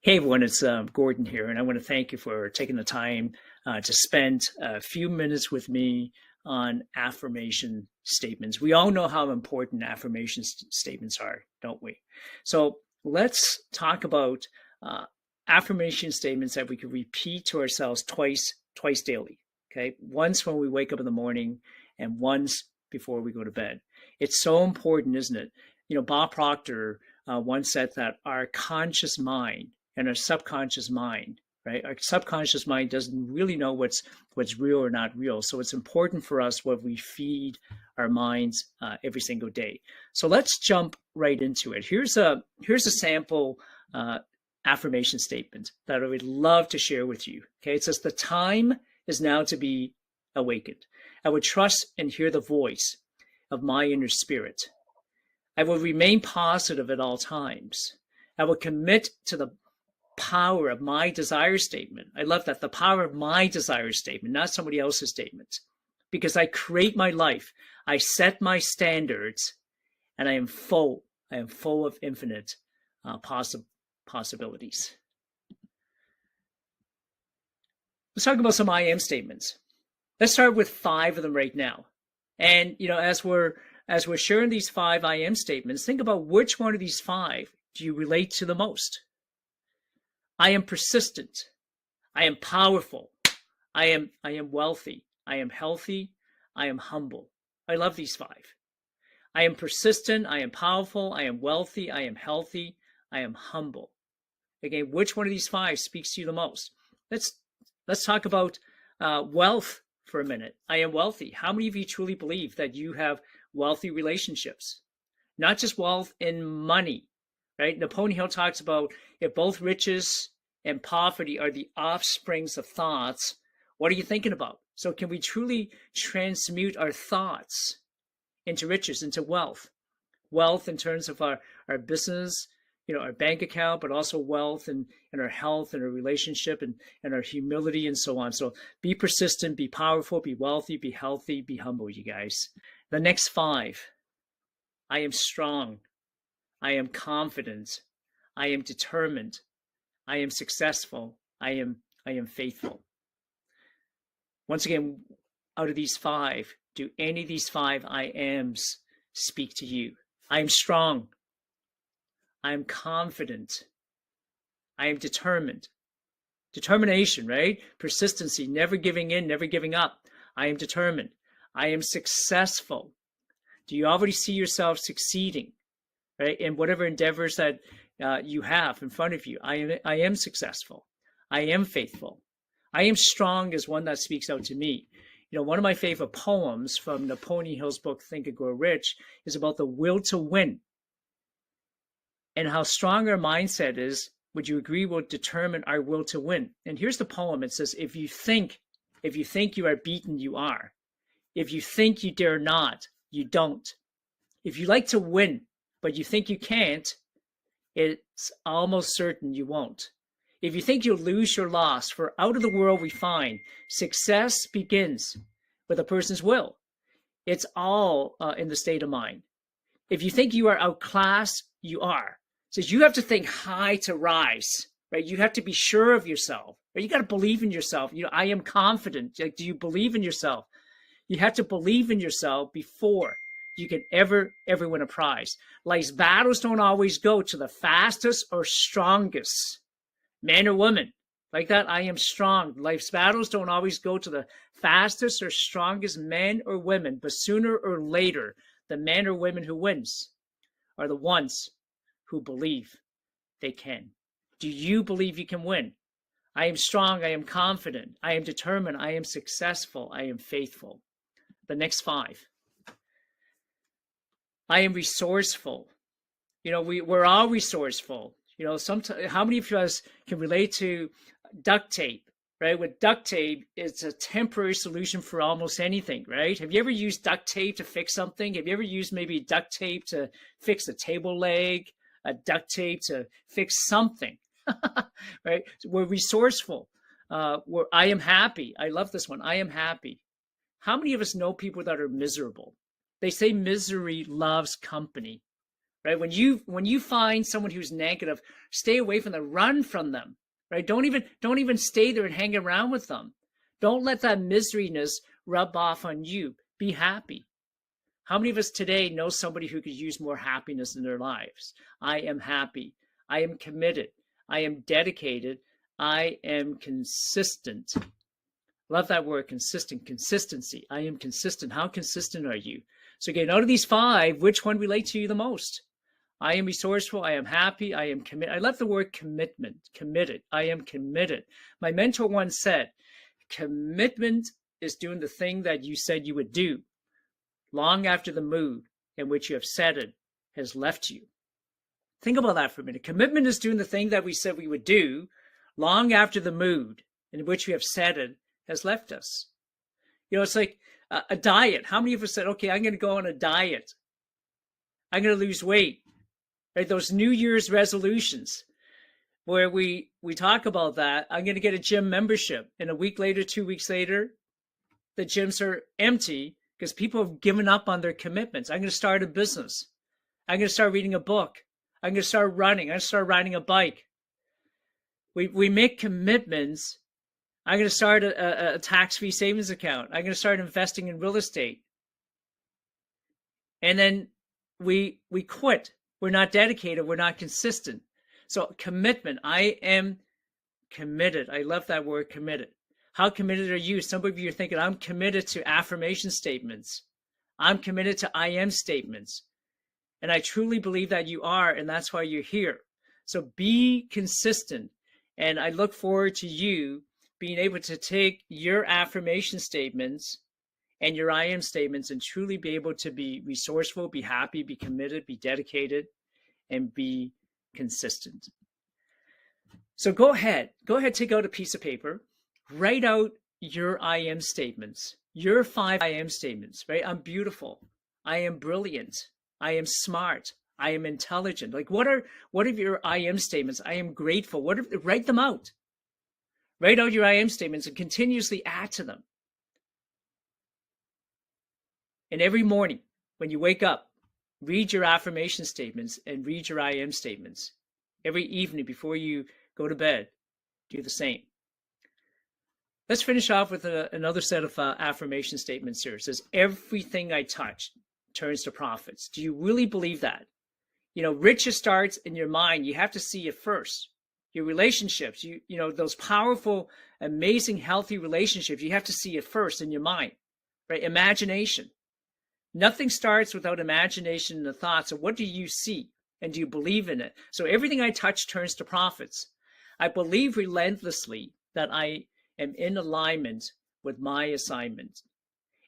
Hey everyone, it's Gordon here, and I want to thank you for taking the time to spend a few minutes with me on affirmation statements. We all know how important affirmation statements are, don't we? So let's talk about affirmation statements that we can repeat to ourselves twice daily. Okay, once when we wake up in the morning, and once before we go to bed. It's so important, isn't it? You know, Bob Proctor once said that our conscious mind and our subconscious mind, right? Our subconscious mind doesn't really know what's real or not real. So it's important for us what we feed our minds every single day. So let's jump right into it. Here's a sample affirmation statement that I would love to share with you. Okay, it says, "The time is now to be awakened. I would trust and hear the voice of my inner spirit. I will remain positive at all times. I will commit to the power of my desire statement." I love that, the power of my desire statement, not somebody else's statement. Because I create my life, I set my standards, and I am full of infinite possibilities. Let's talk about some I am statements. Let's start with 5 of them right now. And you know, as we're sharing these 5 I am statements, think about which one of these 5 do you relate to the most. I am persistent. I am powerful. I am wealthy. I am healthy. I am humble. I love these 5. I am persistent. I am powerful. I am wealthy. I am healthy. I am humble. Again, which one of these 5 speaks to you the most? Let's talk about wealth for a minute. I am wealthy. How many of you truly believe that you have wealthy relationships? Not just wealth in money, right? Napoleon Hill talks about, if both riches and poverty are the offsprings of thoughts, what are you thinking about? So can we truly transmute our thoughts into riches, into wealth? Wealth in terms of our business, you know, our bank account, but also wealth in our health and our relationship and our humility and so on. So be persistent, be powerful, be wealthy, be healthy, be humble, you guys. The next 5, I am strong. I am confident. I am determined. I am successful. I am faithful. Once again, out of these 5, do any of these 5 I ams speak to you? I am strong. I am confident. I am determined. Determination, right? Persistency, never giving in, never giving up. I am determined. I am successful. Do you already see yourself succeeding, right? In whatever endeavors that you have in front of you. I am successful. I am faithful. I am strong is one that speaks out to me. You know, one of my favorite poems from Napoleon Hill's book, Think and Grow Rich, is about the will to win. And how strong our mindset is, would you agree, will determine our will to win. And here's the poem. It says, if you think you are beaten, you are. If you think you dare not, you don't. If you like to win, but you think you can't, it's almost certain you won't. If you think you'll lose, you're lost. For out of the world we find success begins with a person's will. It's all in the state of mind. If you think you are outclassed, you are. It says you have to think high to rise, right? You have to be sure of yourself. Right? You got to believe in yourself. You know, I am confident. Like, do you believe in yourself? You have to believe in yourself before you can ever win a prize. Life's battles don't always go to the fastest or strongest man or woman. Like that, I am strong. Life's battles don't always go to the fastest or strongest men or women, but sooner or later, the men or women who wins are the ones who believe they can. Do you believe you can win? I am strong. I am confident. I am determined. I am successful. I am faithful. The next 5. I am resourceful. You know, we're all resourceful. You know, sometimes, how many of us can relate to duct tape, right? With duct tape, it's a temporary solution for almost anything, right? Have you ever used duct tape to fix something? Have you ever used maybe duct tape to fix a table leg, a duct tape to fix something, right? So we're resourceful. I am happy. I love this one. I am happy. How many of us know people that are miserable? They say misery loves company, right? When you find someone who's negative, stay away from them, run from them, right? Don't even stay there and hang around with them. Don't let that miseryness rub off on you. Be happy. How many of us today know somebody who could use more happiness in their lives? I am happy. I am committed. I am dedicated. I am consistent. Love that word, consistent, consistency. I am consistent. How consistent are you? So again, out of these 5, which one relates to you the most? I am resourceful. I am happy. I am committed. I love the word commitment, committed. I am committed. My mentor once said, commitment is doing the thing that you said you would do long after the mood in which you have set it has left you. Think about that for a minute. Commitment is doing the thing that we said we would do long after the mood in which we have set it has left us. You know, it's like a diet. How many of us said, okay, I'm going to go on a diet. I'm going to lose weight. Right? Those New Year's resolutions where we talk about that. I'm going to get a gym membership. And a week later, 2 weeks later, the gyms are empty because people have given up on their commitments. I'm going to start a business. I'm going to start reading a book. I'm going to start running. I'm going to start riding a bike. We make commitments. I'm going to start a tax-free savings account. I'm going to start investing in real estate. And then we quit. We're not dedicated. We're not consistent. So commitment. I am committed. I love that word, committed. How committed are you? Some of you are thinking, I'm committed to affirmation statements. I'm committed to I am statements. And I truly believe that you are, and that's why you're here. So be consistent. And I look forward to you being able to take your affirmation statements and your I am statements and truly be able to be resourceful, be happy, be committed, be dedicated, and be consistent. So go ahead, take out a piece of paper, write out your I am statements, your 5 I am statements, right? I'm beautiful. I am brilliant. I am smart. I am intelligent. Like what are your I am statements? I am grateful. Write them out. Write out your I am statements and continuously add to them. And every morning when you wake up, read your affirmation statements and read your I am statements. Every evening before you go to bed, do the same. Let's finish off with another set of affirmation statements here. It says, everything I touch turns to profits. Do you really believe that? You know, riches starts in your mind. You have to see it first. Your relationships, you know, those powerful, amazing, healthy relationships, you have to see it first in your mind, right? Imagination. Nothing starts without imagination and the thoughts of what do you see and do you believe in it? So everything I touch turns to profits. I believe relentlessly that I am in alignment with my assignment.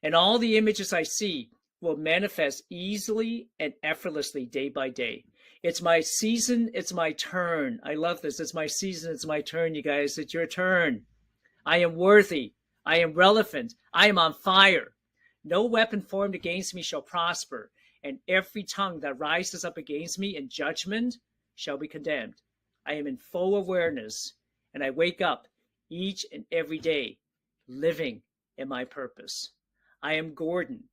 And all the images I see will manifest easily and effortlessly day by day. It's my season. It's my turn. I love this. It's my season. It's my turn, you guys. It's your turn. I am worthy. I am relevant. I am on fire. No weapon formed against me shall prosper, and every tongue that rises up against me in judgment shall be condemned. I am in full awareness, and I wake up each and every day living in my purpose. I am Gordon,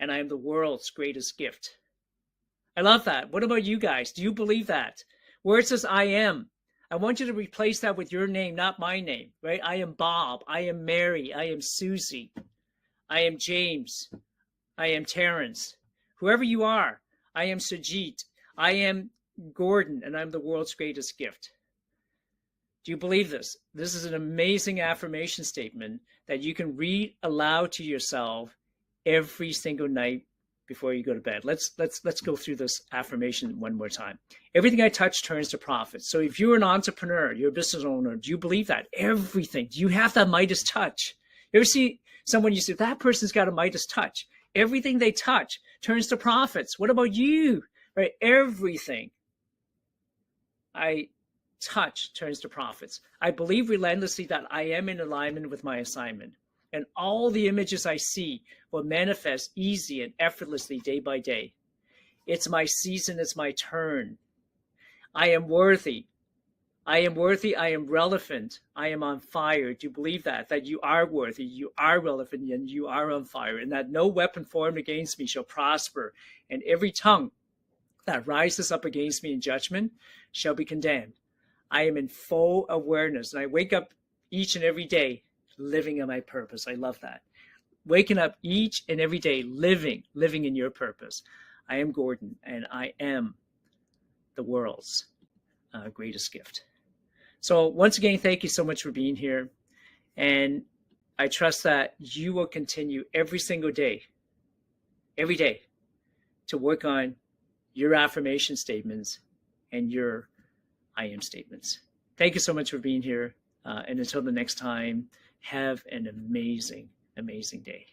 and I am the world's greatest gift. I love that. What about you guys? Do you believe that? Where it says I am, I want you to replace that with your name, not my name, right? I am Bob. I am Mary. I am Susie. I am James. I am Terrence. Whoever you are, I am Sajit. I am Gordon, and I'm the world's greatest gift. Do you believe this? This is an amazing affirmation statement that you can read aloud to yourself every single night before you go to bed. Let's go through this affirmation one more time. Everything I touch turns to profit. So if you're an entrepreneur, you're a business owner, do you believe that? Everything. Do you have that Midas touch? You ever see someone, you say, that person's got a Midas touch. Everything they touch turns to profits. What about you? Right? Everything I touch turns to profits. I believe relentlessly that I am in alignment with my assignment. And all the images I see will manifest easy and effortlessly day by day. It's my season. It's my turn. I am worthy. I am worthy. I am relevant. I am on fire. Do you believe that? That you are worthy, you are relevant, and you are on fire, and that no weapon formed against me shall prosper, and every tongue that rises up against me in judgment shall be condemned. I am in full awareness, and I wake up each and every day living in my purpose. I love that. Waking up each and every day living in your purpose. I am Gordon, and I am the world's greatest gift. So once again, thank you so much for being here. And I trust that you will continue every single day, every day, to work on your affirmation statements and your I am statements. Thank you so much for being here. And until the next time, have an amazing, amazing day.